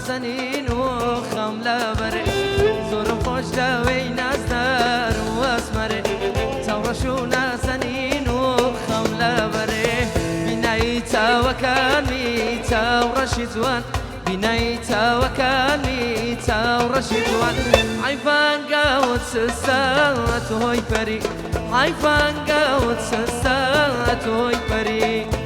نازنین و خەم لەبەرێ زۆرم خۆش لەوەی نازدار و ئەسمەرێ چاوڕەش و نازەنین و خەم لەبەرێ بینایی چاوەکانی چاوڕەشی جوان بینایی چاوەکانی چاوڕەشی جوان حیفانگەوت سستات هۆی پەری حیفانگەوت سستات هۆی پەری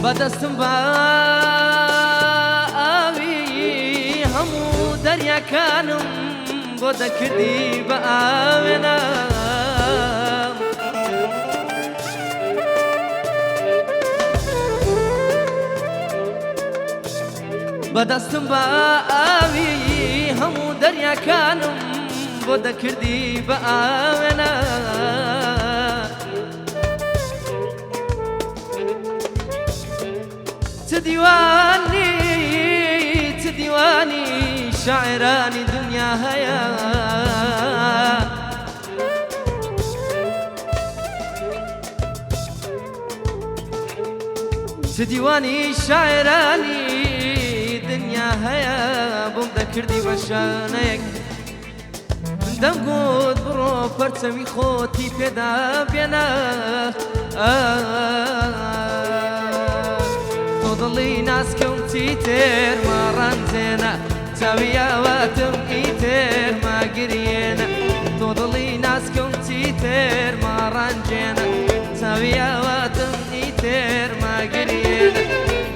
بەدەستم بە ئاوی هەموو دەریاکانم بۆ دەکردی بە ئاوێنە بەدەستم بە ئاوی هەموو دەریاکانم بۆ دەکردی بە ئاوێنە تدیوانی شاعرانی دنیا هەیە تدیوانی شاعرانی دنیا هەیە بۆم دەکردی بە شانەیەک من دەمگوت بڕۆ پەرچەمی خۆتی پێدا بێنە دڵی ناسکەم چیتر ماڕەنجێنە چاویاواتم ئیتر ماگرێنە تۆ دڵی ناسکەم چیتر ماڕەنجێنە چاویاواتم ئیتر ماگرێنە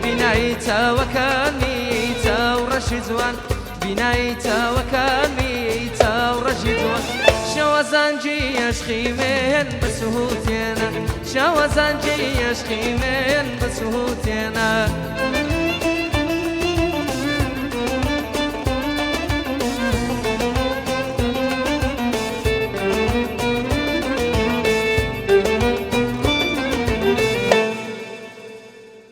بینایی چاوەکانی چاوڕەشی جوان بینایی چاوەکانی چاوڕەشی جوان شەوەزانجی عشقی من بەسووتێنە شەوەزانجی عشقی من بەسووتێنە